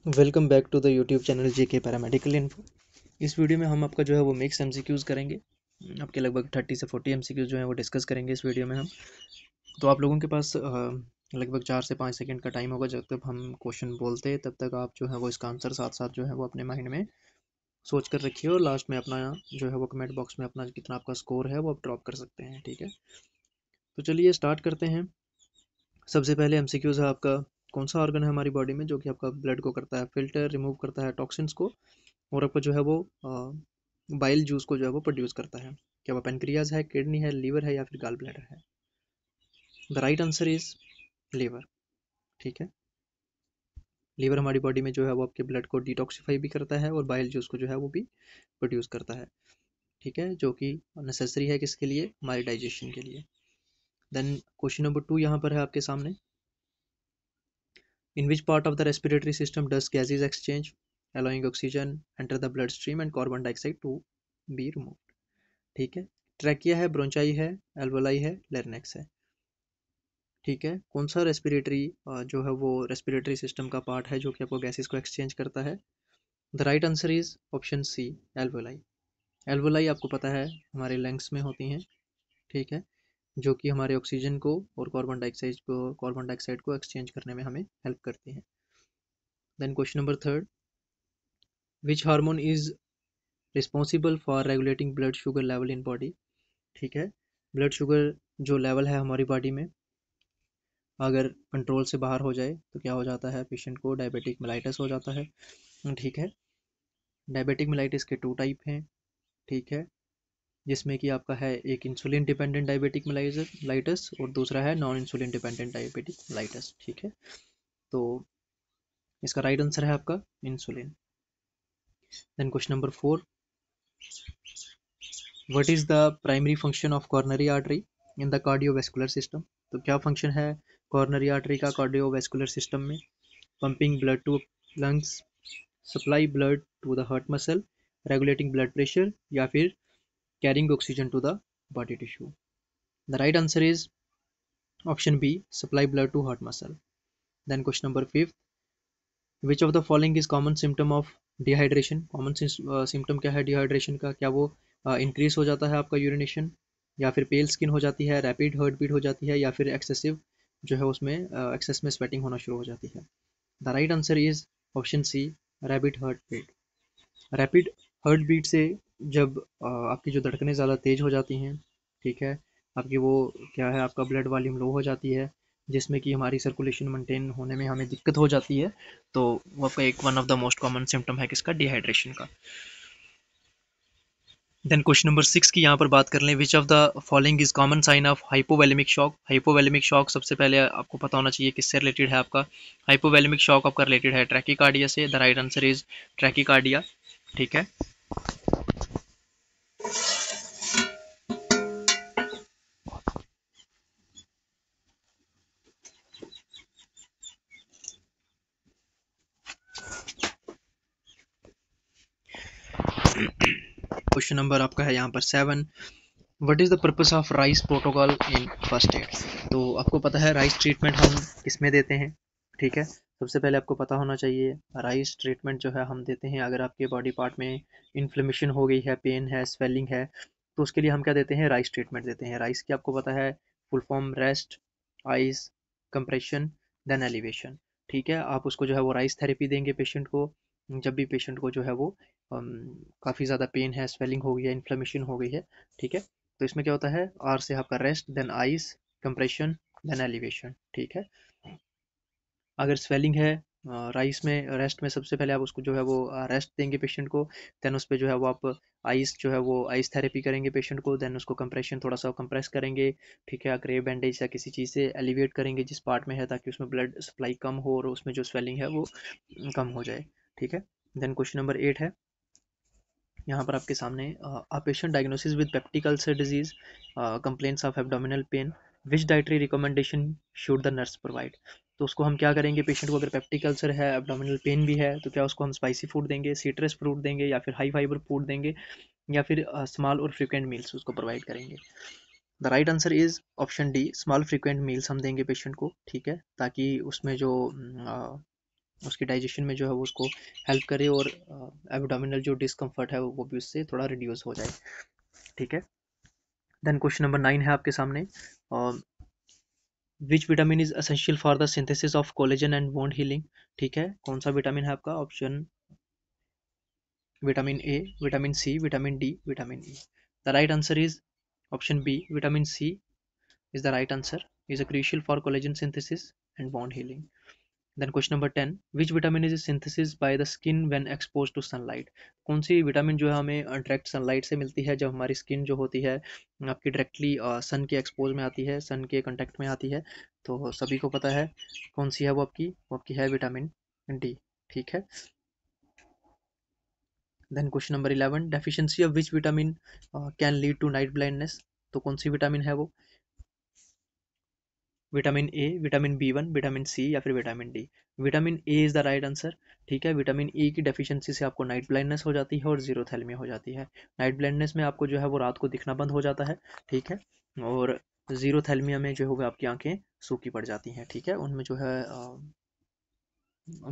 Welcome back to the YouTube channel JK paramedical info. इस video में हम आपका जो है वो मिक्स एमसीक्यूज़ करेंगे। आपके लगभग 30 से 40 एमसीक्यूज़ जो है वो डिस्कस करेंगे इस वीडियो में हम। तो आप लोगों के पास लगभग 4 से 5 सेकंड का टाइम होगा। जब तक हम क्वेश्चन बोलते हैं तब तक आप जो है वो इसका आंसर साथ साथ जो है वो अपने माइंड में सोच कर रखिए, और लास्ट में अपना जो है वो कमेंट बॉक्स में अपना कितना आपका स्कोर है वो आप ड्रॉप कर सकते हैं। ठीक है, तो चलिए स्टार्ट करते हैं। सबसे पहले एमसीक्यूज़ है आपका, कौन सा ऑर्गन है हमारी बॉडी में जो कि आपका ब्लड को करता है फिल्टर, रिमूव करता है टॉक्सिन्स को, और आपका जो है वो बाइल जूस को जो है वो प्रोड्यूस करता है। क्या वो पेनक्रियाज है, किडनी है, लीवर है या फिर गाल ब्लैडर है? The right answer is liver. ठीक है, लीवर हमारी बॉडी में जो है वो आपके ब्लड को डिटॉक्सिफाई भी करता है और बाइल जूस को जो है वो भी प्रोड्यूस करता है। ठीक है, जो कि नेसेसरी है किसके लिए? हमारे डाइजेशन के लिए। देन क्वेश्चन नंबर 2 यहाँ पर है आपके सामने। In which part of the respiratory system does gases exchange allowing oxygen enter the blood stream and carbon dioxide to be removed? ठीक है, ट्रैकिया है, ब्रोंचाई है, एल्वोलाई है, लेरनेक्स है। ठीक है, कौन सा रेस्पिरेटरी जो है वो रेस्पिरेटरी सिस्टम का पार्ट है जो कि आपको गैसेस को एक्सचेंज करता है? The right answer is option C, alveoli. Alveoli आपको पता है हमारे लंग्स में होती हैं। ठीक है, जो कि हमारे ऑक्सीजन को और कार्बन डाइऑक्साइड को एक्सचेंज करने में हमें हेल्प करती हैं। Then question number 3, which hormone is responsible for regulating blood sugar level in body? ठीक है, ब्लड शुगर जो लेवल है हमारी बॉडी में अगर कंट्रोल से बाहर हो जाए तो क्या हो जाता है? पेशेंट को डायबिटिक मेलाइटिस हो जाता है। ठीक है, डायबिटिक मेलाइटिस के 2 टाइप हैं। ठीक है, जिसमें कि आपका है एक इंसुलिन डिपेंडेंट डायबिटिक मेलाइटिस और दूसरा है non insulin dependent diabetic mellitus. ठीक है, तो इसका राइट आंसर है आपका insulin. Then question number 4, what is the primary function of coronary artery in the cardiovascular system? तो क्या फंक्शन है कॉर्नरी आर्टरी का कार्डियोवैस्कुलर सिस्टम में? Pumping blood to lungs, supply blood to the heart muscle, regulating blood pressure या फिर carrying oxygen to the body tissue? The right answer is option B, supply blood to heart muscle. Then question number 5, which of the following is common symptom of dehydration? Common symptom क्या है dehydration का? क्या वो increase हो जाता है आपका urination, या फिर पेल स्किन हो जाती है, रैपिड हार्ट बीट हो जाती है, या फिर एक्सेसिव जो है उसमें एक्सेस में स्वेटिंग होना शुरू हो जाती है? The right answer is option C, rapid heart beat. Rapid heart beat से जब आपकी जो धड़कनें ज़्यादा तेज़ हो जाती हैं, ठीक है, आपकी वो क्या है, आपका ब्लड वॉल्यूम लो हो जाती है, जिसमें कि हमारी सर्कुलेशन मेंटेन होने में हमें दिक्कत हो जाती है, तो वो आपका एक one of the most common symptom है किसका? डिहाइड्रेशन का। देन क्वेश्चन नंबर 6 की यहाँ पर बात कर लें, which of the following is common sign of hypovolemic shock? Hypovolemic shock सबसे पहले आपको पता होना चाहिए किससे रिलेटेड है आपका। हाइपोवैलेमिक शॉक आपका रिलेटेड है ट्रैकीकार्डिया से। The right answer is tachycardia. ठीक है, क्वेश्चन नंबर आपका है यहाँ पर 7, what is the purpose of rice protocol in first aid? तो आपको पता है राइस ट्रीटमेंट हम किसमें देते हैं? ठीक है, सबसे पहले आपको पता होना चाहिए राइस ट्रीटमेंट जो है हम देते हैं अगर आपके बॉडी पार्ट में इन्फ्लेमेशन हो गई है, पेन है, स्वेलिंग है, तो उसके लिए हम क्या देते हैं? राइस ट्रीटमेंट देते हैं। राइस की आपको पता है full form rest, ice, compression, then elevation. ठीक है, आप उसको जो है वो राइस थेरेपी देंगे पेशेंट को जब भी पेशेंट को जो है वो काफ़ी ज़्यादा पेन है, स्वेलिंग हो गई है, इन्फ्लेमेशन हो गई है। ठीक है, तो इसमें क्या होता है? आर से आपका rest, then ice, compression, then elevation. ठीक है, अगर स्वेलिंग है राइस में, रेस्ट में सबसे पहले आप उसको जो है वो रेस्ट देंगे पेशेंट को, देन उस पर जो है वो आप आइस जो है वो आइस थेरेपी करेंगे पेशेंट को, देन उसको कंप्रेशन थोड़ा सा कंप्रेस करेंगे। ठीक है, क्रेव बैंडेज या किसी चीज़ से एलिवेट करेंगे जिस पार्ट में है, ताकि उसमें ब्लड सप्लाई कम हो और उसमें जो स्वेलिंग है वो कम हो जाए। ठीक है, देन क्वेश्चन नंबर 8 है यहाँ पर आपके सामने, a patient diagnosis with peptic ulcer disease, complaints of abdominal pain, which dietary recommendation should the nurse provide? तो उसको हम क्या करेंगे? पेशेंट को अगर पेप्टिक अल्सर है, एब्डोमिनल पेन भी है, तो क्या उसको हम स्पाइसी फूड देंगे, सीट्रस फ्रूट देंगे, या फिर हाई फाइबर फूड देंगे, या फिर स्मॉल और फ्रिक्वेंट मील्स उसको प्रोवाइड करेंगे? The right answer is option D, small frequent meals हम देंगे पेशेंट को। ठीक है, ताकि उसमें जो उसकी डाइजेशन में जो है वो उसको हेल्प करे और एब्डोमिनल जो डिस्कम्फर्ट है वो भी उससे थोड़ा रिड्यूस हो जाए, ठीक है। देन क्वेश्चन नंबर 9 है आपके सामने, which vitamin is essential for the synthesis of collagen and wound healing, ठीक है। कौन सा विटामिन है आपका? Option vitamin A, vitamin C, vitamin D, vitamin E. The right answer is option B, vitamin C is the right answer, is a crucial for collagen synthesis and bond healing. Then question number 10, which vitamin is synthesized by the skin when exposed to sunlight? कौन सी vitamin जो है हमें direct sunlight से मिलती है, जब हमारी स्किन जो होती है आपकी डायरेक्टली सन के एक्सपोज में आती है, सन के कांटेक्ट में आती है, तो सभी को पता है कौन सी है वो आपकी है विटामिन डी, ठीक है। Then question number 11, deficiency of which vitamin can lead to night blindness, तो कौन सी विटामिन है वो? Vitamin A, vitamin B 1, vitamin C या फिर vitamin D? Vitamin A is the right answer, ठीक है। विटामिन ए की डेफिशिएंसी से आपको नाइट ब्लाइंडनेस हो जाती है और जीरोथैल्मिया हो जाती है। नाइट ब्लाइंडनेस में आपको जो है वो रात को दिखना बंद हो जाता है, ठीक है। और जीरोथैल्मिया में जो है वो आपकी आंखें सूखी पड़ जाती हैं, ठीक है, उनमें जो है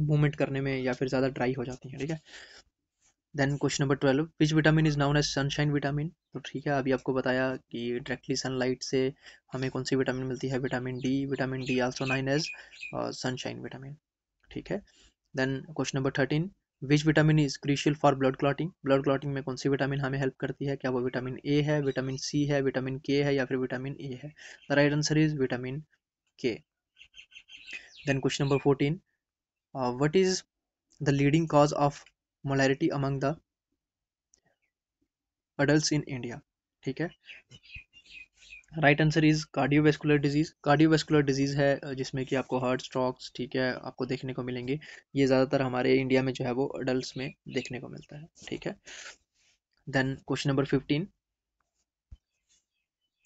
मूवमेंट करने में या फिर ज़्यादा ड्राई हो जाती हैं, ठीक है। Then question number 12, which vitamin is known as sunshine vitamin, तो ठीक है, अभी आपको बताया कि डायरेक्टली सनलाइट से हमें कौन सी विटामिन मिलती है, vitamin D also known as sunshine vitamin, ठीक है। Then question number 13, which vitamin is crucial for blood clotting में कौन सी विटामिन हमें हेल्प करती है? क्या वो विटामिन ए है, विटामिन सी है, विटामिन के है या फिर विटामिन ए है? The right answer is vitamin K. Then question number 14, what is the leading cause of mortality among the adult in India, ठीक है। Right answer is cardiovascular disease. Cardiovascular disease है जिसमें कि आपको हार्ट स्ट्रोक्स, ठीक है, आपको देखने को मिलेंगे। ये ज़्यादातर हमारे इंडिया में जो है वो अडल्ट में देखने को मिलता है, ठीक है। Then question number 15,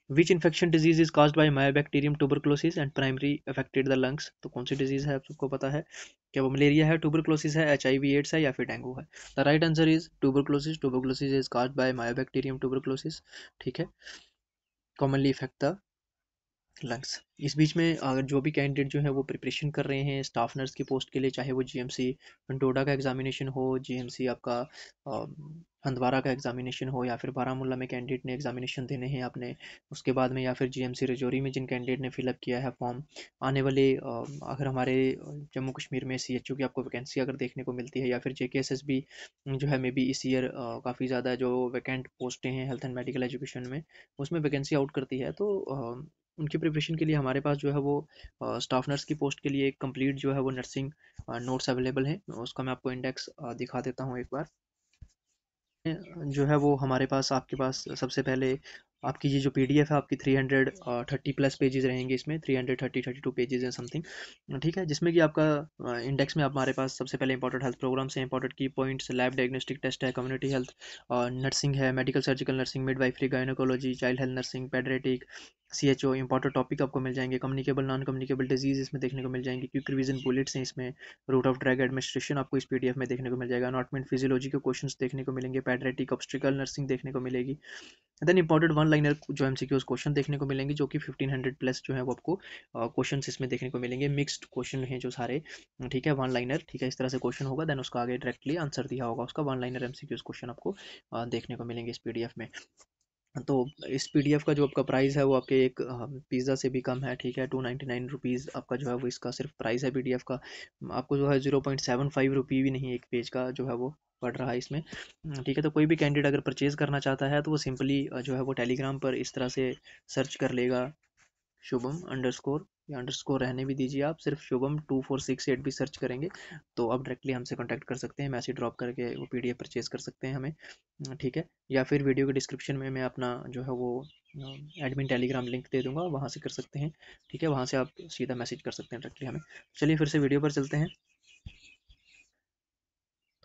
which infection disease is caused by mycobacterium tuberculosis and primary affected the lungs, तो कौन सी डिजीज है, आप सबको पता है? क्या वो मलेरिया है, ट्यूबरकुलोसिस है, HIV एड्स है या फिर डेंगू है? The right answer is tuberculosis. Tuberculosis is caused by mycobacterium tuberculosis, ठीक है, कॉमनली इफेक्ट द लंग्स। इस बीच में अगर जो भी कैंडिडेट जो है वो प्रिपरेशन कर रहे हैं स्टाफ नर्स की पोस्ट के लिए, चाहे वो GMC डोडा का एग्जामिनेशन हो, GMC आपका हंदवारा का एग्जामिनेशन हो, या फिर बारामूला में कैंडिडेट ने एग्जामिनेशन देने हैं अपने, उसके बाद में, या फिर GMC रजौरी में जिन कैंडिडेट ने फिलअप किया है फॉर्म, आने वाले अगर हमारे जम्मू कश्मीर में CHO की आपको वैकेंसी अगर देखने को मिलती है, या फिर JKSSB जो है मे बी इस ईयर काफ़ी ज़्यादा जो वैकेंट पोस्टें हैं हेल्थ एंड मेडिकल एजुकेशन में, उसमें वैकेंसी आउट करती है, तो उनकी प्रिपरेशन के लिए हमारे पास जो है वो स्टाफ नर्स की पोस्ट के लिए एक कंप्लीट जो है वो नर्सिंग नोट्स अवेलेबल है। उसका मैं आपको इंडेक्स दिखा देता हूँ एक बार। जो है वो हमारे पास, आपके पास सबसे पहले आपकी ये जो PDF है आपकी 330 प्लस पेजेस रहेंगे इसमें, 332 पेजेस हैं समथिंग, ठीक है, जिसमें कि आपका इंडेक्स में हमारे पास सबसे पहले इंपॉर्टेंट हेल्थ प्रोग्राम्स हैं, इंपॉर्टेंट की पॉइंट्स, लैब डायग्नोस्टिक टेस्ट है, कम्युनिटी हेल्थ नर्सिंग है, medical surgical nursing, midwifery, gynaecology, child health nursing, paediatric, CHO important topic आपको मिल जाएंगे, कम्युनिकेबल नॉन कम्युनिकेबल डिजीज इसमें देखने को मिल जाएंगे, क्विक रिवीजन बुलेट्स हैं इसमें, रूट ऑफ ड्रग एडमिनिस्ट्रेशन आपको इस PDF में देखने को मिल जाएगा, अनाटॉमी फिजियोलॉजी के क्वेश्चंस देखने को मिलेंगे, पेडियाट्रिक ऑब्स्ट्रिकल नर्सिंग देखने को मिलेगी। देन इंपॉर्टेंट वन लाइनर जो MCQs क्वेश्चन देखने को मिलेंगे, जो कि 1500 प्लस जो है वो आपको क्वेश्चन इसमें देखने को मिलेंगे, मिक्स्ड क्वेश्चन हैं जो सारे, ठीक है, वन लाइनर, ठीक है, इस तरह से क्वेश्चन होगा, देन उसका आगे डायरेक्टली आंसर दिया होगा उसका, वन लाइनर MCQs क्वेश्चन आपको देखने को मिलेंगे इस PDF में। तो इस PDF का जो आपका प्राइस है वो आपके एक पिज़्ज़ा से भी कम है, ठीक है, 299 रुपीज़ आपका जो है वो इसका सिर्फ प्राइस है PDF का, आपको जो है 0.75 रुपये भी नहीं एक पेज का जो है वो पड़ रहा है इसमें, ठीक है। तो कोई भी कैंडिडेट अगर परचेज़ करना चाहता है तो वो सिंपली जो है वो टेलीग्राम पर इस तरह से सर्च कर लेगा, शुभम अंडरस्कोर, या अंडरस्कोर रहने भी दीजिए, आप सिर्फ शुभम 2468 भी सर्च करेंगे तो आप डायरेक्टली हमसे कांटेक्ट कर सकते हैं, मैसेज ड्रॉप करके वो PDF परचेज कर सकते हैं हमें, ठीक है। या फिर वीडियो के डिस्क्रिप्शन में मैं अपना जो है वो एडमिन टेलीग्राम लिंक दे दूंगा, वहाँ से कर सकते हैं, ठीक है, वहाँ से आप सीधा मैसेज कर सकते हैं डायरेक्टली हमें। चलिए फिर से वीडियो पर चलते हैं।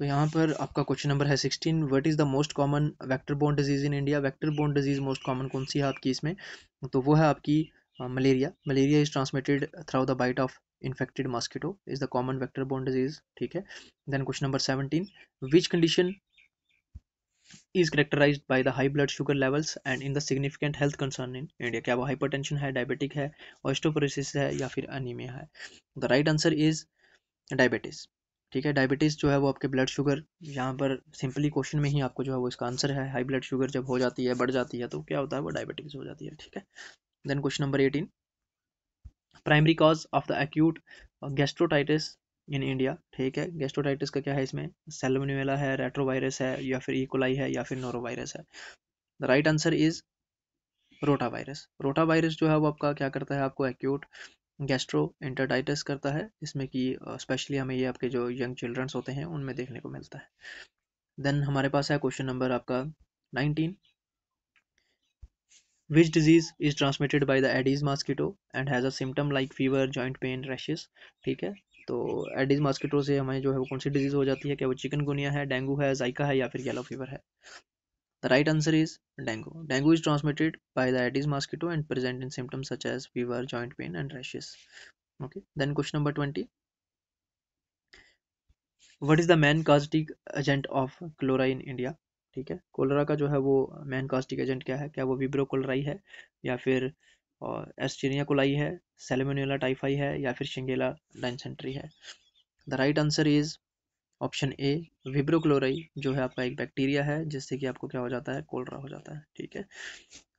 तो यहाँ पर आपका क्वेश्चन नंबर है 16, what is the most common vector borne disease in India? Vector borne disease most common कौन सी है आपकी इसमें? तो वो है आपकी malaria. Malaria is transmitted through the bite of infected mosquito is the common vector borne disease, ठीक है। Then question number 17, which condition is characterized by the high blood sugar levels and in the significant health concern in India? क्या वो hypertension है, diabetic है, osteoporosis है या फिर anaemia है? The right answer is diabetes, ठीक है। डायबिटीज़ जो है वो आपके ब्लड शुगर, यहाँ पर सिंपली क्वेश्चन में ही आपको जो है वो इसका आंसर है, हाई ब्लड शुगर जब हो जाती है, बढ़ जाती है, तो क्या होता है, वो डायबिटीज़ हो जाती है। ठीक है। Then question number 18, primary cause of the acute gastroenteritis in India. ठीक है। गैस्ट्रोटाइटिस का क्या है, इसमें सैल्मोनेला है, रेट्रोवायरस है, या फिर इकोलाई है, या फिर नोरोवायरस है। The right answer is rotavirus. Rotavirus जो है वो आपका क्या करता है, आपको एक्यूट गैस्ट्रो इंटरटाइटिस करता है, इसमें कि स्पेशली हमें ये आपके जो यंग चिल्ड्रंस होते हैं उनमें देखने को मिलता है। देन हमारे पास है क्वेश्चन नंबर आपका 19, which disease is transmitted by the Aedes mosquito and has a symptom like fever, joint pain, rashes. ठीक है। तो एडीज मॉस्किटो से हमें जो है वो कौन सी डिजीज हो जाती है, क्या वो चिकनगुनिया है, डेंगू है, जाइका है, या फिर येलो फीवर है। The right answer is dengue. Dengue is transmitted by the Aedes mosquito and present in symptoms such as fever, joint pain, and rashes. Okay. Then question number 20. What is the main caustic agent of cholera in India? ठीक है। Cholera का जो है वो man caustic agent क्या है, क्या वो विब्रो कोलराई है, या फिर एस्चेरिया कोलाई है, सैल्मोनेला टाइफाई है, या फिर शिंगेला डाइसेंट्री है। The right answer is option A, vibrio cholerae, जो है आपका एक बैक्टीरिया है जिससे कि आपको क्या हो जाता है, कोलरा हो जाता है। ठीक है।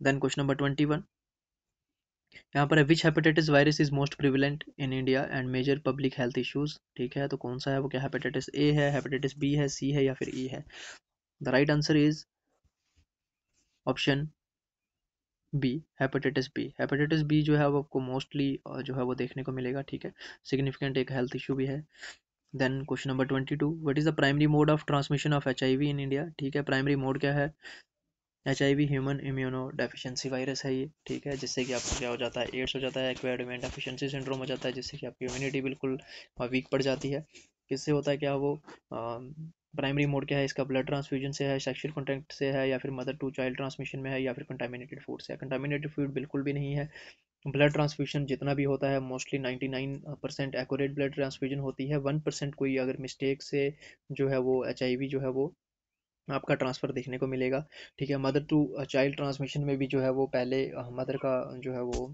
देन क्वेश्चन नंबर 21, यहाँ पर है which hepatitis virus is most prevalent in India and major public health issues. ठीक है। तो कौन सा है वो, क्या हेपेटाइटिस ए है, हेपेटाइटिस बी है, सी है, या फिर ई है। The right answer is option B, hepatitis B. Hepatitis B जो है वो आपको मोस्टली जो है वो देखने को मिलेगा। ठीक है। सिग्निफिकेंट एक हेल्थ इशू भी है। Then question number 22, what is the primary mode of transmission of HIV in India. ठीक है। प्राइमरी मोड क्या है, HIV human immunodeficiency virus है ये। ठीक है। जिससे कि आपको क्या हो जाता है, एड्स हो जाता है, एक्वायर्ड इम्यून डेफिशिएंसी सिंड्रोम हो जाता है, जिससे कि आपकी इम्यूनिटी बिल्कुल वीक पड़ जाती है। किससे होता है, क्या वो प्राइमरी मोड क्या है इसका, ब्लड ट्रांसफ्यूजन से है, सेक्सुअल कॉन्टैक्ट से है, या फिर मदर टू चाइल्ड ट्रांसमिशन में है, या फिर कंटामिनेटेड फूड से है। कंटामिनेटेड फूड बिल्कुल भी नहीं है। ब्लड ट्रांसफ्यूजन जितना भी होता है मोस्टली 99% एक्यूरेट ब्लड ट्रांसफ्यूजन होती है। 1% कोई अगर मिस्टेक से जो है वो HIV जो है वो आपका ट्रांसफ़र देखने को मिलेगा। ठीक है। मदर टू चाइल्ड ट्रांसमिशन में भी जो है वो पहले मदर का जो है वो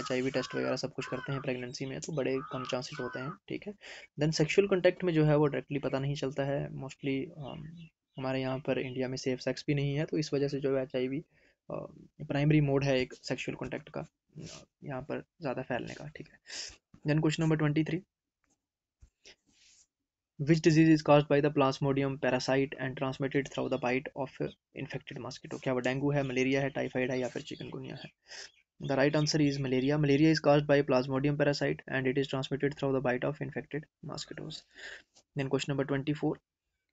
HIV टेस्ट वगैरह सब कुछ करते हैं प्रेगनेंसी में, तो बड़े कम चांसेस होते हैं। ठीक है। देन सेक्सुअल कॉन्टैक्ट में जो है वो डायरेक्टली पता नहीं चलता है मोस्टली। हमारे यहाँ पर इंडिया में सेफ सेक्स भी नहीं है, तो इस वजह से जो है HIV प्राइमरी मोड है एक सेक्सुअल कॉन्टैक्ट का यहाँ पर ज़्यादा फैलने का। ठीक है। Then question number 23, which disease is caused by the plasmodium parasite and transmitted through the bite of infected mosquito। क्या वो डेंगू है, मलेरिया है, टाइफाइड है, या फिर चिकनगुनिया है। The right answer is malaria. Malaria is caused by plasmodium parasite and it is transmitted through the bite of infected mosquitoes. Then question number 24,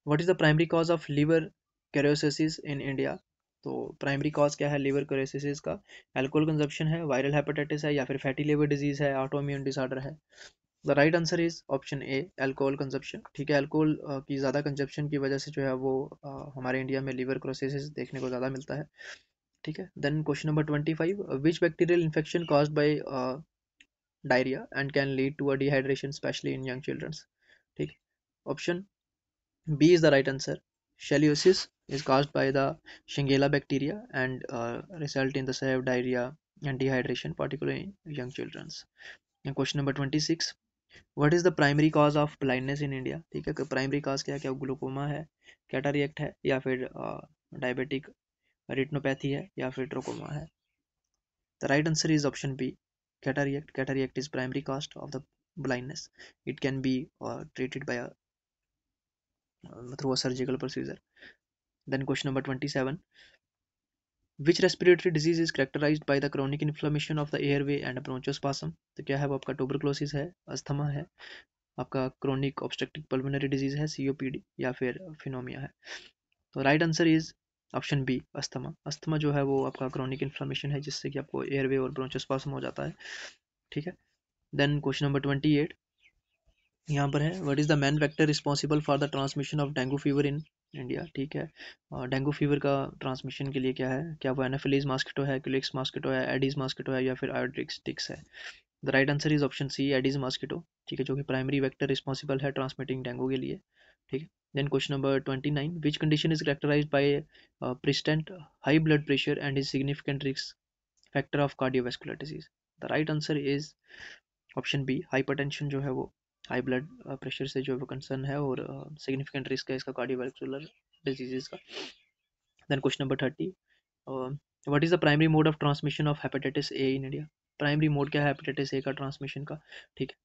what is the primary cause of liver cirrhosis in India? तो primary cause क्या है liver chlorosis का, alcohol consumption है, viral hepatitis है, या फिर fatty liver disease है, autoimmune disorder है। The right answer is option A, alcohol consumption. ठीक है। अल्कोहल की ज़्यादा कंजप्शन की वजह से जो है वो हमारे इंडिया में लिवर क्लोरोसिस देखने को ज़्यादा मिलता है। ठीक है। Then question number 25, which bacterial infection caused by diarrhoea and can lead to a dehydration specially in young childrens. ठीक। Option B is the right answer, Scoliosis is caused by the Shigella bacteria and result in the severe diarrhea and dehydration, particularly in young children. And question number 26, what is the primary cause of blindness in India? ठीक है। Primary cause क्या है, क्या glaucoma है, कैटारिएक्ट है, या फिर diabetic retinopathy है, या फिर ट्रोकोमा है। The right answer is option B, cataract. Cataract is primary cause of the blindness. It can be treated by a through a surgical procedure. Then question number 27, which respiratory disease is characterized by the chronic inflammation of the airway and bronchospasm? तो क्या है वो, आपका tuberculosis है, asthma है, आपका chronic obstructive pulmonary disease है, COPD, या फिर फिनोमिया है। तो right answer is option B, asthma. Asthma जो है वो आपका क्रोनिक इन्फ्लामेशन है जिससे कि आपको एयरवे और ब्रोंचोस्पाज्म हो जाता है। ठीक है। देन क्वेश्चन नंबर 28, यहाँ पर है what is the man vector responsible for the transmission of dengue fever in India. ठीक है। डेंगू फीवर का ट्रांसमिशन के लिए क्या है, क्या वो एनाफिलीज मॉस्किटो है, क्यूलिक्स मॉस्किटो है, एडीज मॉस्किटो है, या फिर आयोड्रिक्स टिक्स है। The right answer is option C, aedes mosquito. ठीक है। जो कि प्राइमरी वेक्टर रिस्पॉन्सिबल है ट्रांसमिटिंग डेंगू के लिए। ठीक है। Then question number 29, which condition is characterize by persistent high blood pressure and is significant risk factor of cardiovascular disease. The right answer is option B, hypertension जो है वो high blood pressure से जो है वो कंसर्न है और significant risk है इसका कार्डियोवैस्कुलर डिजीजेस का। Then question number 30, what is the primary mode of transmission of hepatitis A in India? Primary mode क्या है हेपेटाइटिस ए का ट्रांसमिशन का? ठीक है,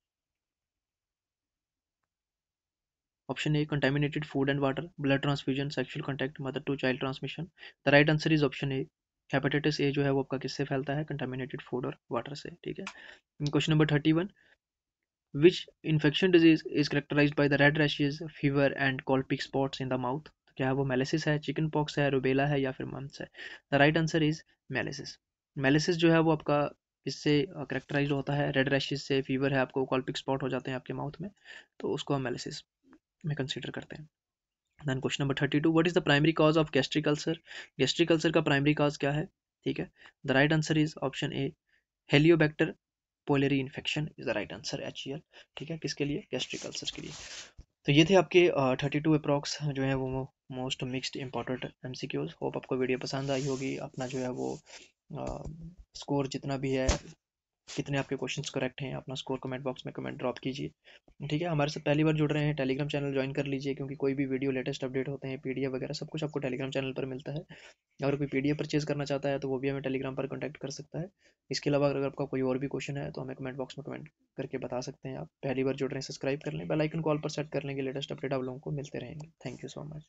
option A contaminated food and water, blood transfusion, sexual contact, mother to child transmission. The right answer is option A, hepatitis A जो है वो आपका किससे फैलता है? कंटामिनेटेड फूड और वाटर से। ठीक है, question number 31, which infection disease is characterized by the red rashes, fever and cold pick spots in the mouth? क्या है वो मेलिसिस है, चिकन पॉक्स है, रुबेला है या फिर मम्स है? The right answer is measles. Measles जो है वो आपका इससे करेक्टराइज होता है, रेड रैशेज से, फीवर है आपको, कोल्ड पिक स्पॉट हो जाते हैं आपके माउथ में, तो उसको हम मेलिसिस में कंसिडर करते हैं। Then question number 32, what is the primary cause of gastric ulcer? Gastric ulcer का प्राइमरी कॉज क्या है? ठीक है, the right answer is option A, helicobacter pylori infection is the right answer, HCl। ठीक है, किसके लिए? गैस्ट्रिक अल्सर के लिए। तो ये थे आपके 32 अप्रॉक्स जो है वो most mixed important MCQs। Hope आपको वीडियो पसंद आई होगी। अपना जो है वो स्कोर जितना भी है, कितने आपके क्वेश्चंस करेक्ट हैं, अपना स्कोर कमेंट बॉक्स में कमेंट ड्रॉप कीजिए। ठीक है, हमारे साथ पहली बार जुड़ रहे हैं, टेलीग्राम चैनल ज्वाइन कर लीजिए, क्योंकि कोई भी वीडियो लेटेस्ट अपडेट होते हैं, PDF वगैरह सब कुछ आपको टेलीग्राम चैनल पर मिलता है। अगर कोई PDF परचेज करना चाहता है तो वो भी हमें टेलीग्राम पर कॉन्टैक्ट कर सकता है। इसके अलावा अगर आपका कोई और भी क्वेश्चन है तो हमें कमेंट बॉक्स में कमेंट करके बता सकते हैं। आप पहली बार जुड़ रहे हैं, सब्सक्राइब कर लें, बेल आइकन कॉल पर सेट कर लेंगे, लेटेस्ट अपडेट आप लोगों को मिलते रहेंगे। Thank you so much.